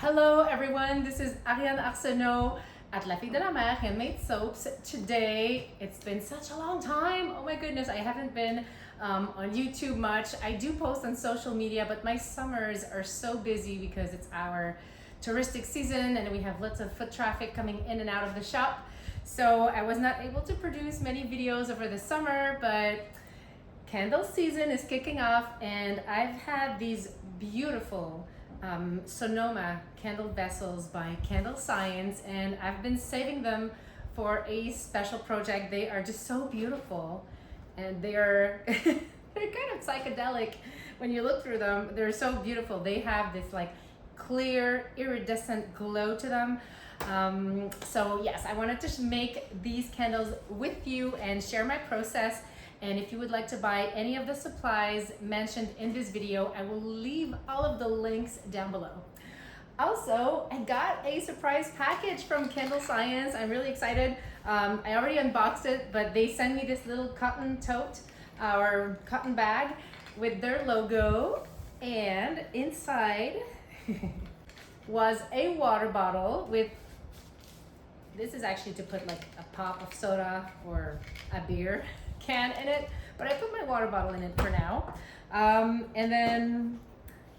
Hello everyone, this is Ariane Arsenault at La Fille de la Mer Handmade Soaps. Today, it's been such a long time. Oh my goodness, I haven't been on YouTube much. I do post on social media, but my summers are so busy because it's our touristic season and we have lots of foot traffic coming in and out of the shop. So I was not able to produce many videos over the summer, but candle season is kicking off and I've had these beautiful Sonoma candle vessels by Candle Science, and I've been saving them for a special project. They are just so beautiful and they are they're kind of psychedelic when you look through them. They're so beautiful. They have this like clear iridescent glow to them. So yes, I wanted to make these candles with you and share my process. And if you would like to buy any of the supplies mentioned in this video, I will leave all of the links down below. Also, I got a surprise package from Candle Science. I'm really excited. I already unboxed it, but they sent me this little cotton tote or cotton bag with their logo. And inside was a water bottle with, this is actually to put like a pop of soda or a beer can in it, but I put my water bottle in it for now. And then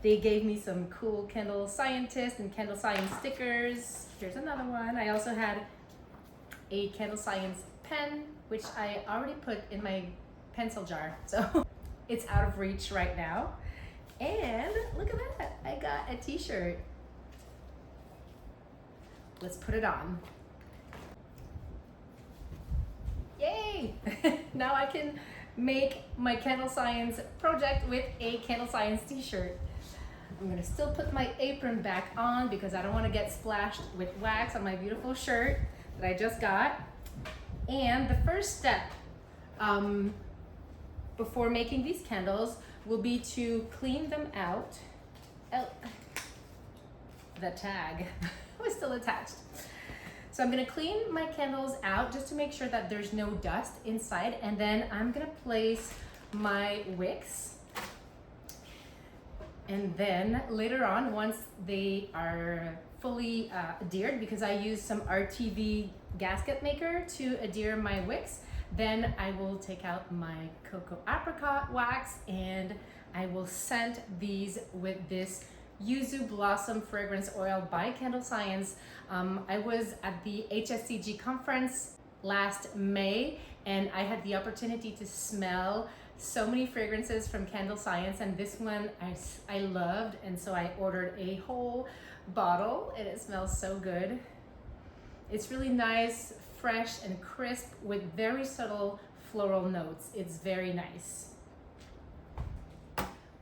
they gave me some cool Candle Scientist and Candle Science stickers. Here's another one. I also had a Candle Science pen, which I already put in my pencil jar, so it's out of reach right now. And look at that, I got a t-shirt. Let's put it on. Yay! Now I can make my Candle Science project with a Candle Science t-shirt. I'm gonna still put my apron back on because I don't want to get splashed with wax on my beautiful shirt that I just got. And the first step before making these candles will be to clean them out. Oh, the tag was still attached. So I'm gonna clean my candles out just to make sure that there's no dust inside, and then I'm gonna place my wicks. And then later on, once they are fully adhered, because I use some RTV gasket maker to adhere my wicks, then I will take out my Coco apricot wax and I will scent these with this Yuzu Blossom Fragrance Oil by Candle Science. I was at the HSCG conference last May and I had the opportunity to smell so many fragrances from Candle Science, and this one I loved, and so I ordered a whole bottle and it smells so good. It's really nice, fresh and crisp with very subtle floral notes. It's very nice.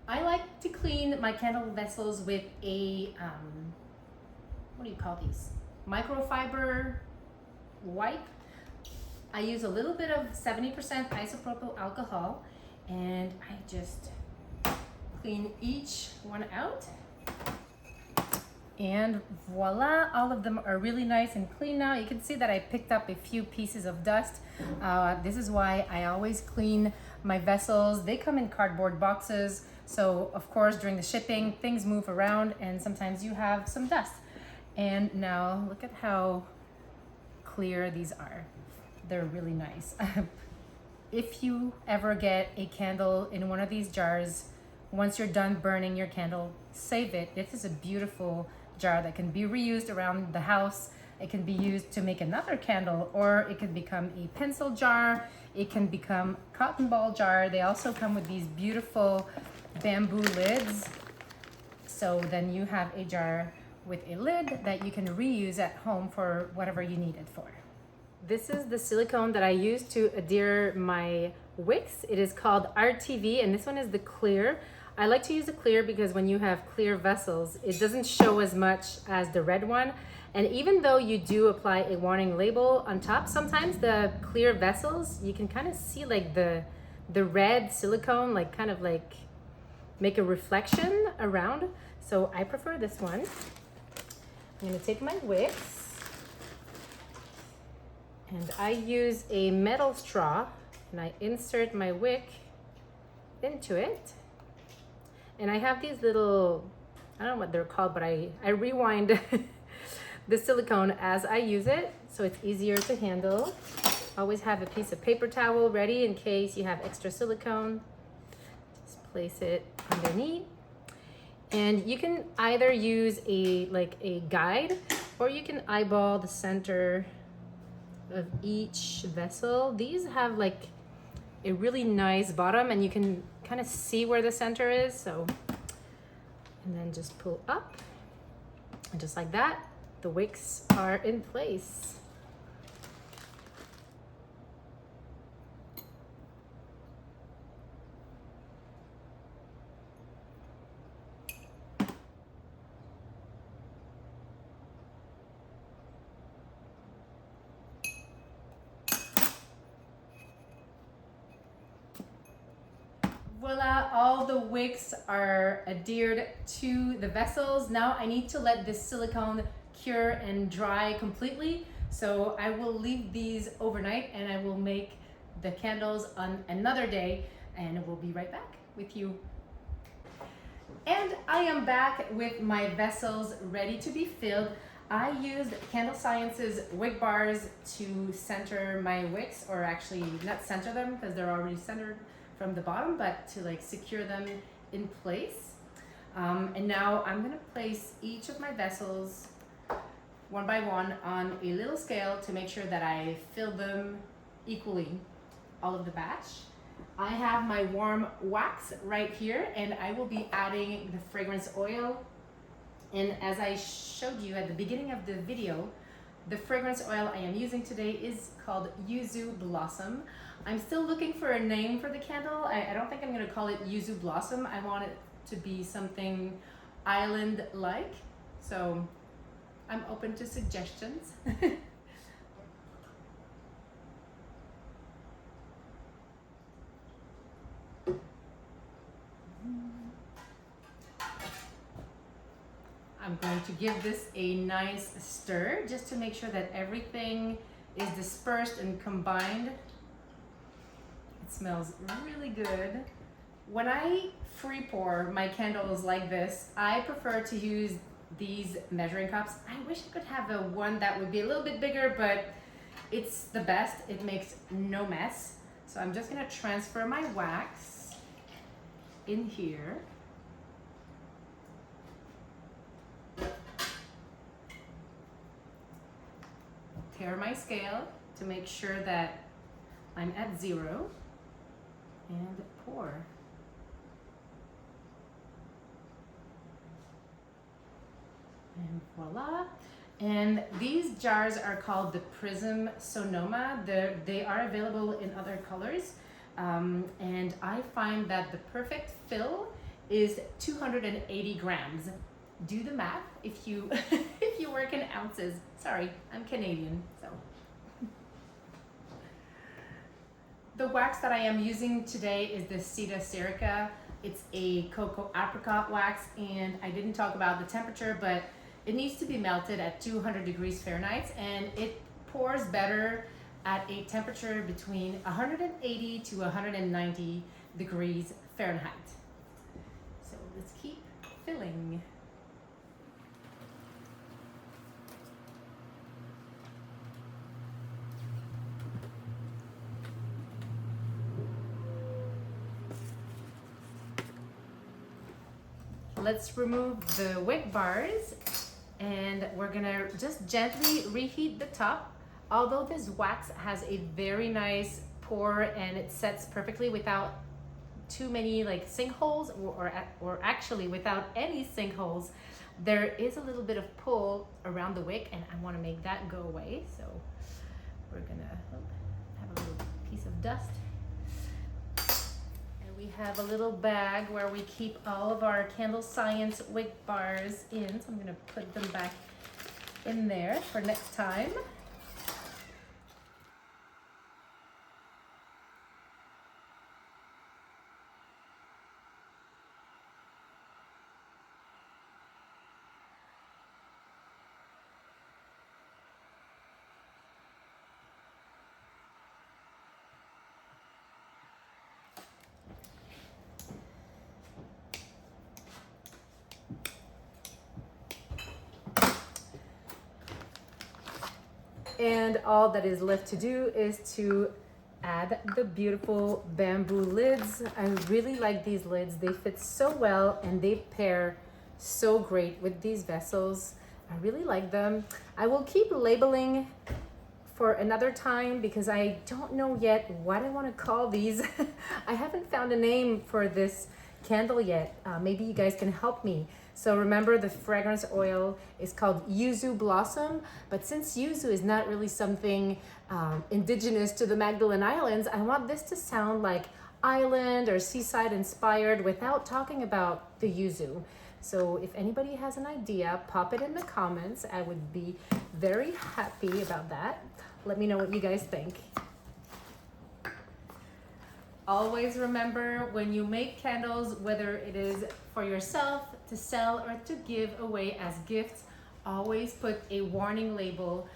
I like to clean my candle vessels with a, what do you call these? Microfiber wipe. I use a little bit of 70% isopropyl alcohol and I just clean each one out. And voila, all of them are really nice and clean now. You can see that I picked up a few pieces of dust. This is why I always clean my vessels. They come in cardboard boxes. So of course, during the shipping, things move around and sometimes you have some dust. And now look at how clear these are. They're really nice. If you ever get a candle in one of these jars, once you're done burning your candle, save it. This is a beautiful jar that can be reused around the house. It can be used to make another candle, or it can become a pencil jar. It can become a cotton ball jar. They also come with these beautiful bamboo lids. So then you have a jar with a lid that you can reuse at home for whatever you need it for. This is the silicone that I use to adhere my wicks. It is called RTV, and this one is the clear. I like to use the clear because when you have clear vessels, it doesn't show as much as the red one. And even though you do apply a warning label on top, sometimes the clear vessels, you can kind of see like the red silicone, like kind of like make a reflection around. So I prefer this one. I'm gonna take my wicks and I use a metal straw and I insert my wick into it. And I have these little I don't know what they're called, but I rewind the silicone as I use it, so it's easier to handle. Always have a piece of paper towel ready in case you have extra silicone. Just place it underneath. And you can either use a guide, or you can eyeball the center of each vessel. These have like a really nice bottom, and you can kind of see where the center is. So, and then just pull up, and just like that, the wicks are in place. Voila, all the wicks are adhered to the vessels. Now I need to let this silicone cure and dry completely. So I will leave these overnight, and I will make the candles on another day, and we'll be right back with you. And I am back with my vessels ready to be filled. I used Candle Science's wick bars to center my wicks, or actually not center them because they're already centered from the bottom, but to like secure them in place. And now I'm gonna place each of my vessels one by one on a little scale to make sure that I fill them equally, all of the batch. I have my warm wax right here, and I will be adding the fragrance oil. And as I showed you at the beginning of the video, the fragrance oil I am using today is called Yuzu Blossom. I'm still looking for a name for the candle. I don't think I'm gonna call it Yuzu Blossom. I want it to be something island-like. So I'm open to suggestions. I'm going to give this a nice stir just to make sure that everything is dispersed and combined. It smells really good. When I free pour my candles like this, I prefer to use these measuring cups. I wish I could have a one that would be a little bit bigger, but it's the best. It makes no mess. So I'm just gonna transfer my wax in here. Tare my scale to make sure that I'm at 0, and pour. And voila. And these jars are called the Prism Sonoma. They are available in other colors. And I find that the perfect fill is 280 grams. Do the math if you if you work in ounces. Sorry, I'm Canadian, so. The wax that I am using today is the Cita Serica. It's a Coco apricot wax, and I didn't talk about the temperature, but it needs to be melted at 200 degrees Fahrenheit, and it pours better at a temperature between 180 to 190 degrees Fahrenheit. So let's keep filling. Let's remove the wick bars, and we're gonna just gently reheat the top. Although this wax has a very nice pour and it sets perfectly without too many like sinkholes, or actually without any sinkholes, there is a little bit of pull around the wick, and I want to make that go away. So we're gonna have a little piece of dust. We have a little bag where we keep all of our Candle Science wick bars in, so I'm going to put them back in there for next time. And all that is left to do is to add the beautiful bamboo lids. I really like these lids. They fit so well and they pair so great with these vessels. I really like them. I will keep labeling for another time because I don't know yet what I want to call these. I haven't found a name for this candle yet. Maybe you guys can help me. So remember, the fragrance oil is called Yuzu Blossom, but since yuzu is not really something indigenous to the Magdalene Islands, I want this to sound like island or seaside inspired without talking about the yuzu. So if anybody has an idea, pop it in the comments. I would be very happy about that. Let me know what you guys think. Always remember, when you make candles, whether it is for yourself, to sell, or to give away as gifts, always put a warning label,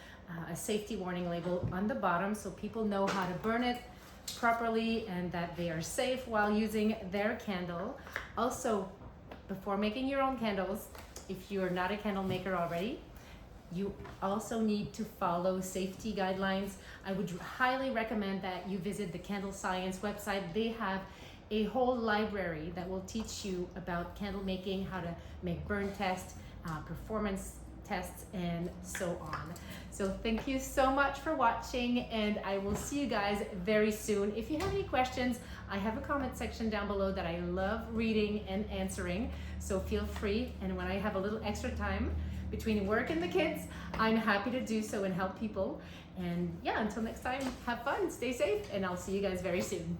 a safety warning label on the bottom so people know how to burn it properly and that they are safe while using their candle. Also, before making your own candles, if you're not a candle maker already, you also need to follow safety guidelines. I would highly recommend that you visit the Candle Science website. They have a whole library that will teach you about candle making, how to make burn tests, performance tests, and so on. So thank you so much for watching, and I will see you guys very soon. If you have any questions, I have a comment section down below that I love reading and answering, so feel free. And when I have a little extra time between work and the kids, I'm happy to do so and help people. And yeah, until next time, have fun, stay safe, and I'll see you guys very soon.